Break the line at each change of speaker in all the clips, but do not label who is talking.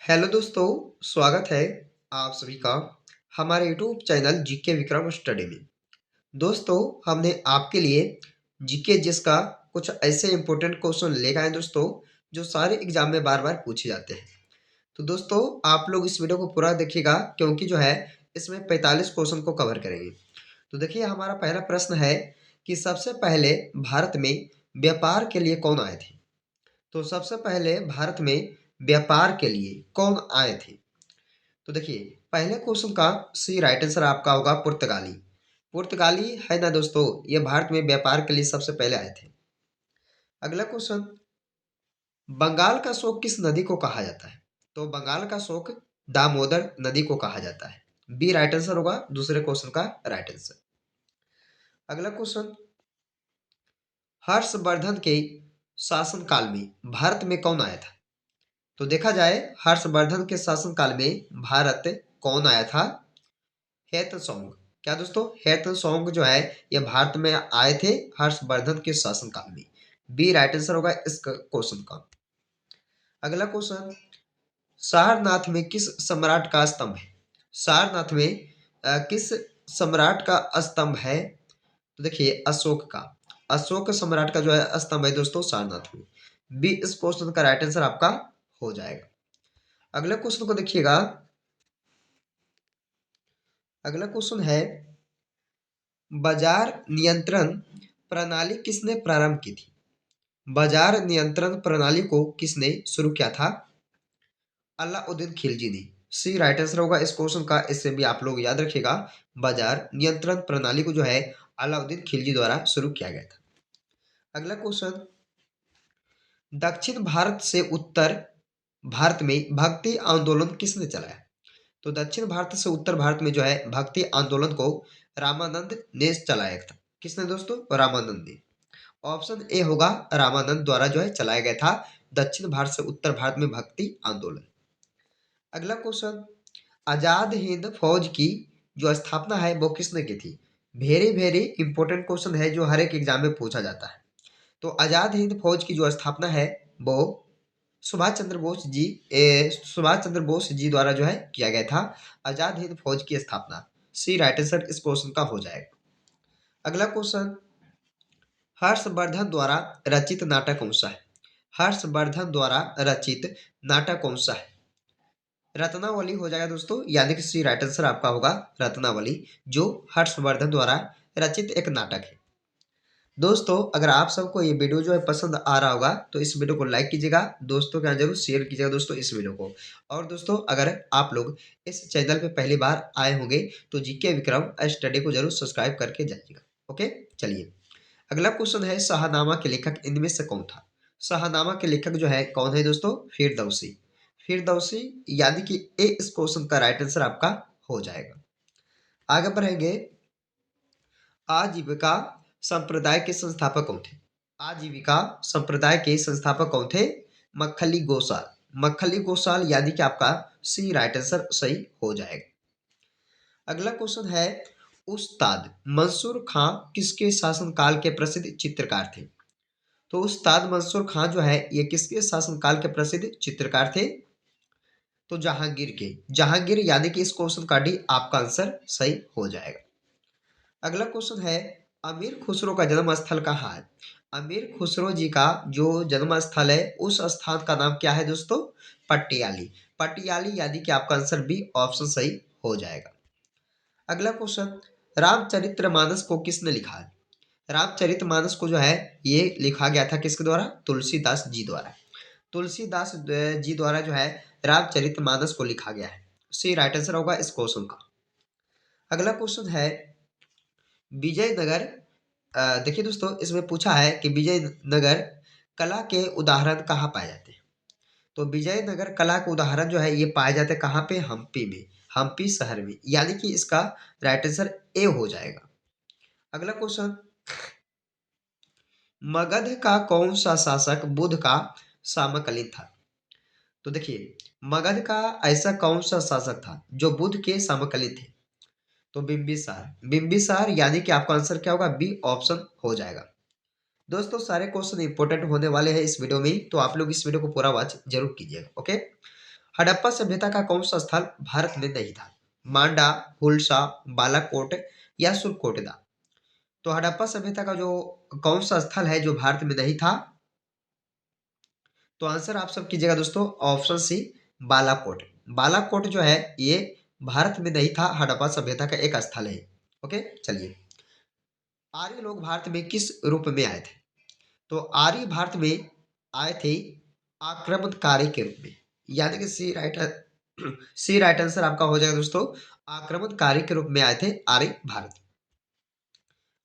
Hello दोस्तों, स्वागत है आप सभी का हमारे YouTube channel GK Vikram study में। दोस्तों, हमने आपके लिए जीके जिस का कुछ ऐसे इंपॉर्टेंट क्वेश्चन लेकर आए दोस्तों, जो सारे एग्जाम में बार बार पूछे जाते हैं। तो दोस्तों, आप लोग इस वीडियो को पूरा देखिएगा क्योंकि जो है इसमें 45 क्वेश्चन को कवर करेंगे। तो देखिए, हमारा पहला प्रश्न है कि सबसे पहले भारत में व्यापार के लिए कौन आए थे। तो सबसे पहले भारत में व्यापार के लिए कौन आए थे। तो देखिए, पहले क्वेश्चन का सी राइट आंसर आपका होगा पुर्तगाली। पुर्तगाली है ना दोस्तों, ये भारत में व्यापार के लिए सबसे पहले आए थे। अगला क्वेश्चन, बंगाल का शोक किस नदी को कहा जाता है। तो बंगाल का शोक दामोदर नदी को कहा जाता है। बी राइट आंसर होगा दूसरे क्वेश्चन का राइट आंसर। अगला क्वेश्चन, हर्षवर्धन के शासनकाल में भारत में कौन आया था। तो देखा जाए, हर्षवर्धन के शासनकाल में भारत कौन आया था। हेतसोंग। क्या दोस्तों, हेतसोंग जो है ये भारत में आए थे हर्षवर्धन के शासनकाल में। बी राइट आंसर होगा इस क्वेश्चन का। अगला क्वेश्चन, सारनाथ में किस सम्राट का स्तंभ है। सारनाथ में किस सम्राट का स्तंभ है। तो देखिए, अशोक का। अशोक सम्राट का जो है स्तंभ है दोस्तों सारनाथ में। बी इस क्वेश्चन का राइट आंसर आपका हो जाएगा। अगले क्वेश्चन को देखिएगा। अगला क्वेश्चन है, बाजार नियंत्रण प्रणाली किसने प्रारंभ की थी। बाजार नियंत्रण प्रणाली को किसने शुरू किया था। अलाउद्दीन खिलजी ने। सी राइट आंसर होगा इस क्वेश्चन का। इससे भी आप लोग याद रखिएगा, बाजार नियंत्रण प्रणाली को जो है अलाउद्दीन खिलजी द्वारा शुरू किया गया था। अगला क्वेश्चन, दक्षिण भारत से उत्तर भारत में भक्ति आंदोलन किसने चलाया। तो दक्षिण भारत से उत्तर भारत में जो है भक्ति आंदोलन को रामानंद ने चलाया था। किसने दोस्तों, रामानंद ने। ऑप्शन ए होगा रामानंद द्वारा जो है चलाया गया था दक्षिण भारत से उत्तर भारत में भक्ति आंदोलन। अगला क्वेश्चन, आजाद हिंद फौज की जो स्थापना है वो किसने की थी। वेरी वेरी इंपॉर्टेंट क्वेश्चन है जो हर एक एग्जाम में पूछा जाता है। तो आजाद हिंद फौज की जो स्थापना है वो सुभाष चंद्र बोस जी द्वारा जो है किया गया था। आजाद हिंद फौज की स्थापना। सी राइट आंसर इस क्वेश्चन का हो जाएगा। अगला क्वेश्चन, हर्षवर्धन द्वारा रचित नाटक कौन सा है। हर्षवर्धन द्वारा रचित नाटक कौन सा है। रत्नावली हो जाएगा दोस्तों, यानी कि सी राइट आंसर आपका होगा रत्नावली, जो हर्षवर्धन द्वारा रचित एक नाटक है। दोस्तों, अगर आप सबको ये वीडियो जो है पसंद आ रहा होगा तो इस वीडियो को लाइक कीजिएगा, दोस्तों के यहाँ जरूर शेयर कीजिएगा दोस्तों इस वीडियो को। और दोस्तों, अगर आप लोग इस चैनल पे पहली बार आए होंगे तो जीके विक्रम स्टडी को जरूर सब्सक्राइब करके जाइएगा। ओके, चलिए अगला क्वेश्चन है, शाहनामा के लेखक इनमें से कौन था। शाहनामा के लेखक जो है कौन है दोस्तों, फिरदौसी। फिरदौसी, यानी कि ए इस क्वेश्चन का राइट आंसर आपका हो जाएगा। आगे बढ़ेंगे, आजीविका संप्रदाय के संस्थापक कौन थे। आजीविका संप्रदाय के संस्थापक कौन थे। मक्खली गोसाल। मक्खली गोसाल, यानी कि आपका सी राइट आंसर सही हो जाएगा। अगला क्वेश्चन है, उस्ताद मंसूर खां किसके शासनकाल के प्रसिद्ध चित्रकार थे। तो उस्ताद मंसूर खां जो है ये किसके शासनकाल के प्रसिद्ध चित्रकार थे। तो जहांगीर के। जहांगीर, यानी कि इस क्वेश्चन का डी आपका आंसर सही हो जाएगा। अगला क्वेश्चन है, अमीर खुसरो का जन्म स्थल कहाँ है। अमीर खुसरो जी का जो जन्म स्थल है उस स्थान का नाम क्या है दोस्तों, पटियाली। पटियाली, यानी कि आपका आंसर बी ऑप्शन सही हो जाएगा। अगला क्वेश्चन, रामचरितमानस को किसने लिखा है। रामचरितमानस को जो है ये लिखा गया था किसके द्वारा, तुलसीदास जी द्वारा। तुलसीदास जी द्वारा जो है रामचरितमानस को लिखा गया है। सी राइट आंसर होगा इस क्वेश्चन का। अगला क्वेश्चन है, विजयनगर। देखिए दोस्तों, इसमें पूछा है कि विजयनगर कला के उदाहरण कहाँ पाए जाते हैं। तो विजयनगर कला के उदाहरण जो है ये पाए जाते हैं कहाँ पे, हम्पी में। हम्पी शहर में, यानी कि इसका राइट आंसर ए हो जाएगा। अगला क्वेश्चन, मगध का कौन सा शासक बुद्ध का समकालीन था। तो देखिए, मगध का ऐसा कौन सा शासक था जो बुद्ध के समकालीन थे। तो बिंबिसार। बिंबिसार, यानी कि आपका आंसर क्या होगा, बी ऑप्शन हो जाएगा। दोस्तों, सारे क्वेश्चन इंपॉर्टेंट होने वाले हैं इस वीडियो में, तो आप लोग इस वीडियो को पूरा वॉच जरूर कीजिएगा। ओके, हड़प्पा सभ्यता का कौन सा स्थल भारत में नहीं था? मांडा, हुल्सा, बालाकोट या सुरकोटदा? तो हड़प्पा सभ्यता का जो कौन सा स्थल है जो भारत में नहीं था? तो आंसर आप सब कीजिएगा दोस्तों, ऑप्शन सी, बालाकोट। बालाकोट जो है ये भारत में नहीं था, हड़प्पा सभ्यता का एक स्थल है। ओके, चलिए। आर्य लोग भारत में किस रूप में आए थे? तो आर्य भारत में आए थे आक्रमणकारी के रूप में, यानी कि सी राइट, सी राइट आंसर आपका हो जाएगा दोस्तों, आक्रमणकारी के रूप में आए थे आर्य भारत।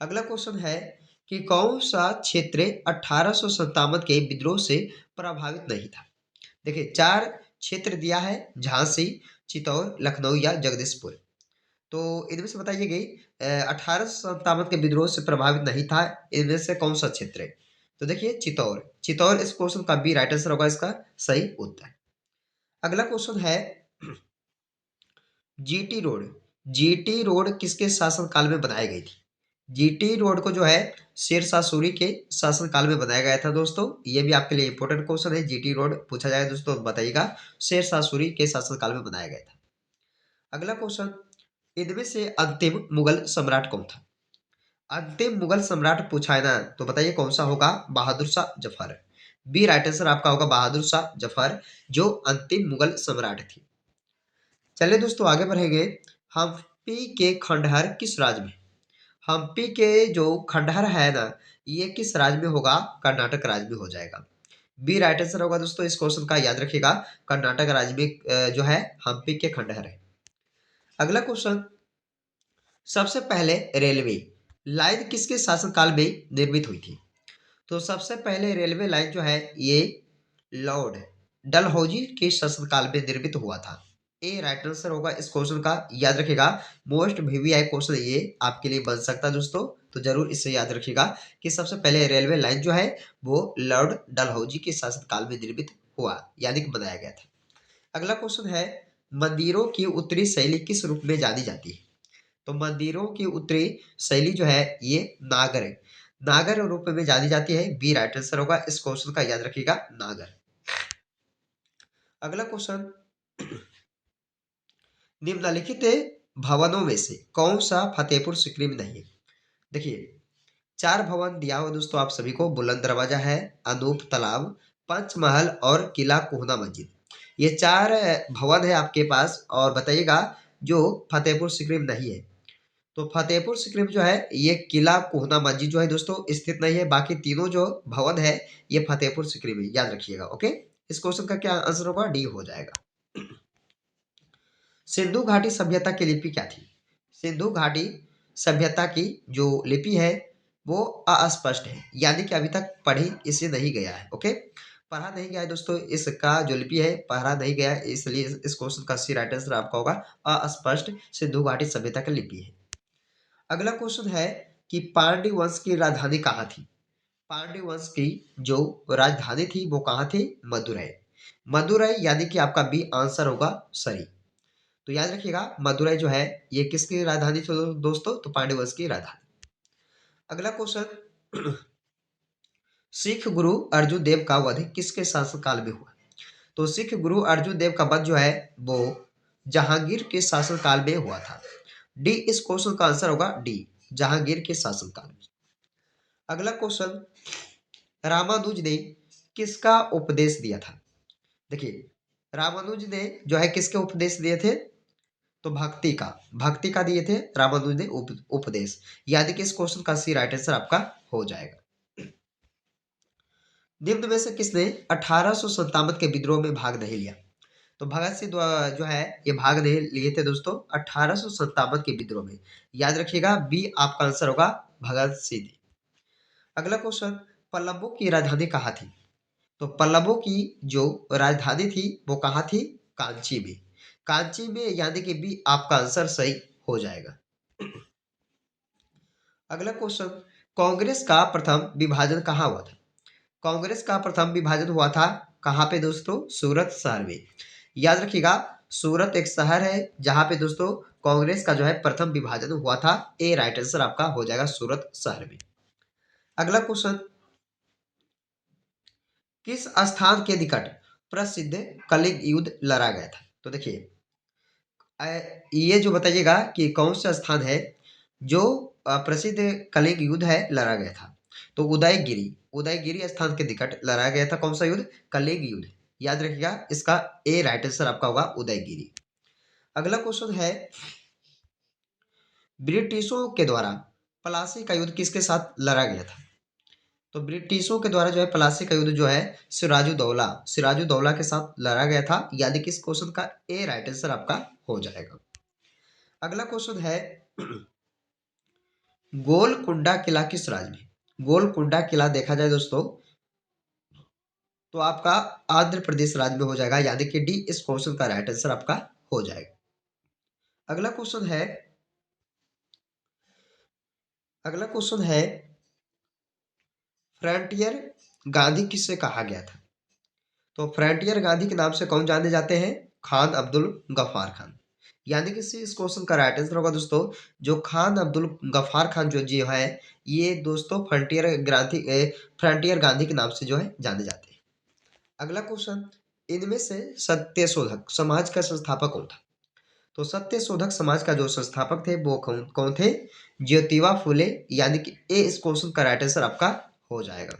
अगला क्वेश्चन है कि कौन सा क्षेत्र 1857 के विद्रोह से प्रभावित नहीं था? देखिए, चार क्षेत्र दिया है, झांसी, चित्तौड़, लखनऊ या जगदीशपुर। तो इनमें से बताइए कि 1857 के विद्रोह से प्रभावित नहीं था, इनमें से कौन सा क्षेत्र है? तो देखिए, चित्तौड़। चित्तौड़ इस क्वेश्चन का बी राइट आंसर होगा, इसका सही उत्तर। अगला क्वेश्चन है, जीटी रोड। जीटी रोड किसके शासनकाल में बनाई गई थी? जीटी रोड को जो है शेरशाह सूरी के शासनकाल में बनाया गया था दोस्तों। ये भी आपके लिए इंपॉर्टेंट क्वेश्चन है, जीटी रोड पूछा जाए दोस्तों तो बताइएगा, शेरशाह सूरी के शासनकाल में बनाया गया था। अगला क्वेश्चन, इनमें से अंतिम मुगल सम्राट कौन था? अंतिम मुगल सम्राट पूछा है ना, तो बताइए कौन सा होगा? Bahadur Shah Zafar. B right answer आपका होगा, बहादुर शाह जफर जो अंतिम मुगल सम्राट थी। चलिए दोस्तों, आगे बढ़ेंगे। हम्पी के खंडहर किस राज्य में? हम्पी के जो खंडहर है ना, ये किस राज्य में होगा? कर्नाटक राज्य में हो जाएगा। बी राइट आंसर होगा दोस्तों, इस क्वेश्चन का याद रखिएगा, कर्नाटक राज्य में जो है हम्पी के खंडहर है। अगला क्वेश्चन, सबसे पहले रेलवे लाइन किसके शासनकाल में निर्मित हुई थी? तो सबसे पहले रेलवे लाइन जो है ये लॉर्ड डलहौजी के शासनकाल में निर्मित हुआ था। ए राइट आंसर होगा, इस क्वेश्चन का याद रखिएगा, मोस्ट वीवीआई क्वेश्चन ये आपके लिए बन सकता है दोस्तों, तो जरूर इसे याद रखिएगा कि सबसे पहले रेलवे लाइन जो है वो लॉर्ड डलहौजी के शासनकाल में निर्मित हुआ, यानी कि बनाया गया था। अगला क्वेश्चन है, मंदिरों की उत्तरी शैली किस रूप में जानी जाती है? तो मंदिरों की उत्तरी शैली जो है ये नागर है, नागर रूप में जानी जाती है। बी राइट आंसर होगा, इस क्वेश्चन का याद रखिएगा, नागर। अगला क्वेश्चन, निम्नलिखित भवनों में से कौन सा फतेहपुर सीकरी में नहीं है? देखिए, चार भवन दिया हुआ दोस्तों आप सभी को, बुलंद दरवाजा है, अनूप तालाब, पंचमहल और किला कोहना मस्जिद। ये चार भवन है आपके पास, और बताइएगा जो फतेहपुर सीकरी में नहीं है। तो फतेहपुर सीकरी में जो है ये किला कोहना मस्जिद जो है दोस्तों स्थित नहीं है, बाकी तीनों जो भवन है ये फतेहपुर सीकरी में, याद रखिएगा। ओके, इस क्वेश्चन का क्या आंसर होगा? डी हो जाएगा। सिंधु घाटी सभ्यता की लिपि क्या थी? सिंधु घाटी सभ्यता की जो लिपि है वो अस्पष्ट है, यानी कि अभी तक पढ़ी इसे नहीं गया है। ओके, पढ़ा नहीं गया है दोस्तों, इसका जो लिपि है पढ़ा नहीं गया है, इसलिए इस क्वेश्चन का सी राइट आंसर आपका होगा अस्पष्ट सिंधु घाटी सभ्यता की लिपि है। अगला क्वेश्चन है कि पांड्य वंश की राजधानी कहाँ थी? पांड्य वंश की जो राजधानी थी वो कहाँ थी? मदुरै। मदुरै, यानी कि आपका बी आंसर होगा सही। तो याद रखिएगा, मदुरै जो है ये किसकी राजधानी थी दोस्तों? तो पांड्य वंश की राजधानी। अगला क्वेश्चन, सिख गुरु अर्जुन देव का वध किसके शासनकाल में हुआ? तो सिख गुरु अर्जुन देव का वध जो है वो जहांगीर के शासनकाल में हुआ था। डी इस क्वेश्चन का आंसर होगा, डी जहांगीर के शासनकाल में। अगला क्वेश्चन, रामानुज ने किसका उपदेश दिया था? देखिए, रामानुज ने जो है किसके उपदेश दिए थे? तो भक्ति का, भक्ति का दिए थे रामानुज ने उपदेश, यानी कि इस क्वेश्चन का सी राइट आंसर आपका हो जाएगा। निम्न में से किसने 1857 के विद्रोह में भाग नहीं लिया? तो भगत सिंह जो है ये भाग नहीं लिए थे दोस्तों 1857 के विद्रोह में, याद रखिएगा, बी आपका आंसर होगा, भगत सिंह। अगला क्वेश्चन, पल्लवों की राजधानी कहाँ थी? तो पल्लवों की जो राजधानी थी वो कहाँ थी? कांची में। कांची में, यानी कि बी आपका आंसर सही हो जाएगा। अगला क्वेश्चन, कांग्रेस का प्रथम विभाजन कहाँ हुआ था? कांग्रेस का प्रथम विभाजन हुआ था कहाँ पे दोस्तों? सूरत शहर में। याद रखिएगा, सूरत एक शहर है जहाँ पे दोस्तों कांग्रेस का जो है प्रथम विभाजन हुआ था। ए राइट आंसर आपका हो जाएगा, सूरत शहर में। अगला क्वेश्चन, किस स्थान के निकट प्रसिद्ध कलिंग युद्ध लड़ा गया था? तो देखिए ये जो बताइएगा कि कौन सा स्थान है जो प्रसिद्ध कलिंग युद्ध है लड़ा गया था? तो उदयगिरी, उदयगिरी स्थान के निकट लड़ा गया था कौन सा युद्ध? कलिंग युद्ध। याद रखिएगा, इसका ए राइट आंसर आपका होगा उदयगिरी। अगला क्वेश्चन है, ब्रिटिशों के द्वारा प्लासी का युद्ध किसके साथ लड़ा गया था? तो ब्रिटिशों के द्वारा जो है प्लासी का युद्ध जो है सिराजुद्दौला, सिराजुद्दौला के साथ लड़ा गया था। यानी कि इस क्वेश्चन का ए राइट आंसर आपका हो जाएगा। अगला क्वेश्चन है, गोलकुंडा किला किस राज्य में? गोलकुंडा किला देखा जाए दोस्तों तो आपका आंध्र प्रदेश राज्य में हो जाएगा। यानी कि डी इस क्वेश्चन का राइट आंसर आपका हो जाएगा। अगला क्वेश्चन है, अगला क्वेश्चन है, फ्रंटियर गांधी किससे कहा गया था? तो फ्रंटियर गांधी के नाम से कौन जाने जाते हैं? खान अब्दुल गफ्फार खान। यानी कि इस क्वेश्चन का राइट आंसर होगा दोस्तों, जो खान अब्दुल गफ्फार खान जो जी है, ये दोस्तों फ्रंटियर गांधी के नाम से जो है जाने जाते हैं। अगला क्वेश्चन, इनमें से सत्यशोधक समाज का संस्थापक कौन था? तो सत्यशोधक समाज का जो संस्थापक थे वो कौन कौन थे? ज्योतिबा फुले। यानी कि ए इस क्वेश्चन का राइट आंसर आपका हो जाएगा।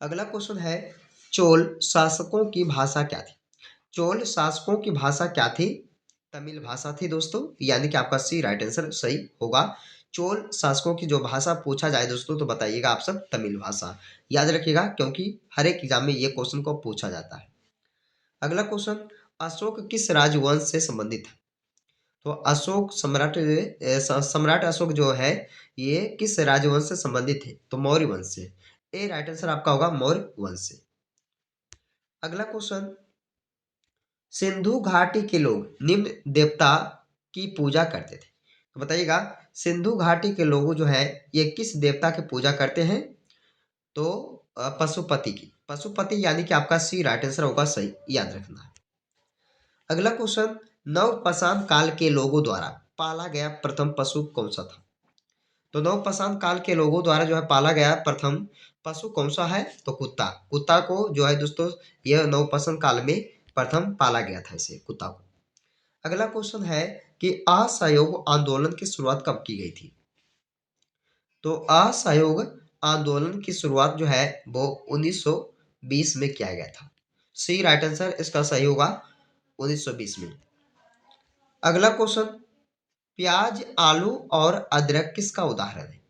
अगला क्वेश्चन है, चोल शासकों की भाषा क्या थी? चोल शासकों की भाषा क्या थी? तमिल भाषा थी दोस्तों। यानी कि आपका सी राइट आंसर सही होगा। चोल शासकों की जो भाषा पूछा जाए दोस्तों तो बताइएगा आप सब तमिल भाषा। याद रखिएगा क्योंकि हर एक एग्जाम में ये क्वेश्चन को पूछा जाता है। अगला क्वेश्चन, अशोक किस राजवंश से संबंधित है? तो अशोक सम्राट अशोक जो है ये किस राजवंश से संबंधित है? तो मौर्य वंश से। ए राइट आंसर आपका होगा मौर्य वंश से। अगला क्वेश्चन, सिंधु घाटी के लोग निम्न देवता की पूजा करते थे? तो बताइएगा, सिंधु घाटी के लोग जो है ये किस देवता की पूजा करते हैं? तो पशुपति की। पशुपति यानी कि आपका सी राइट आंसर होगा सही, याद रखना। अगला क्वेश्चन, नवपाषाण काल के लोगों द्वारा पाला गया प्रथम पशु कौन सा था? तो नवपाषाण काल के लोगों द्वारा जो है पाला गया प्रथम पशु कौन सा है? तो कुत्ता। कुत्ता को जो है दोस्तों यह नवपाषाण काल में प्रथम पाला गया था, इसे कुत्ता को। अगला क्वेश्चन है कि असहयोग आंदोलन की शुरुआत कब की गई थी? तो असहयोग आंदोलन की शुरुआत जो है वो 1920 में किया गया था। सी राइट आंसर इसका सही होगा 1920 में। अगला क्वेश्चन, प्याज आलू और अदरक किसका उदाहरण है?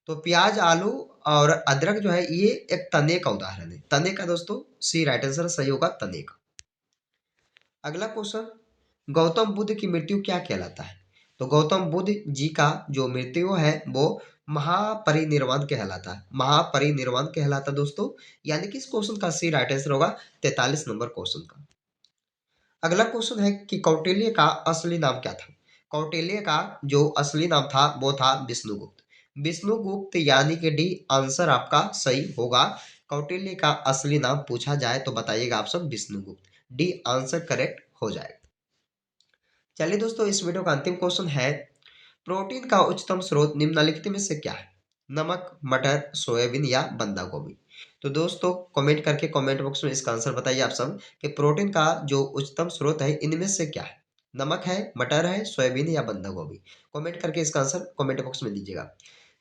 तो प्याज आलू और अदरक जो है ये एक तने का उदाहरण है। तने का दोस्तों सी राइट आंसर सही होगा, तने का। अगला क्वेश्चन, गौतम बुद्ध की मृत्यु क्या कहलाता है? तो गौतम बुद्ध जी का जो मृत्यु है वो महापरिनिर्वाण कहलाता है। महापरिनिर्वाण कहलाता दोस्तों। यानी कि इस क्वेश्चन का सी राइट आंसर होगा 43 नंबर क्वेश्चन का। अगला क्वेश्चन है कि कौटिल्य का असली नाम क्या था? कौटिल्य का जो असली नाम था वो था विष्णुगुप्त। विष्णुगुप्त यानी कि डी आंसर आपका सही होगा। कौटिल्य का असली नाम पूछा जाए तो बताइएगा आप सब विष्णुगुप्त। डी आंसर करेक्ट हो जाएगा। चलिए दोस्तों, इस वीडियो का अंतिम क्वेश्चन है, प्रोटीन का उच्चतम स्रोत निम्नलिखित में से क्या है? नमक, मटर, सोयाबीन या बंदा गोभी? तो दोस्तों कमेंट करके कमेंट बॉक्स में इसका आंसर बताइए आप सब कि प्रोटीन का जो उच्चतम स्रोत है इनमें से क्या है? नमक है, मटर है, सोयाबीन या बंदा गोभी? कमेंट करके इसका आंसर कमेंट बॉक्स में दीजिएगा।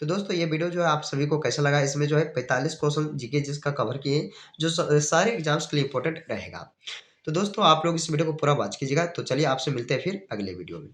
तो दोस्तों ये वीडियो जो है आप सभी को कैसा लगा? इसमें जो है 45 क्वेश्चन जीके जिसका कवर किए, जो सारे एग्जाम्स के लिए इंपॉर्टेंट रहेगा। तो दोस्तों आप लोग इस वीडियो को पूरा वॉच कीजिएगा। तो चलिए आपसे मिलते हैं फिर अगले वीडियो में।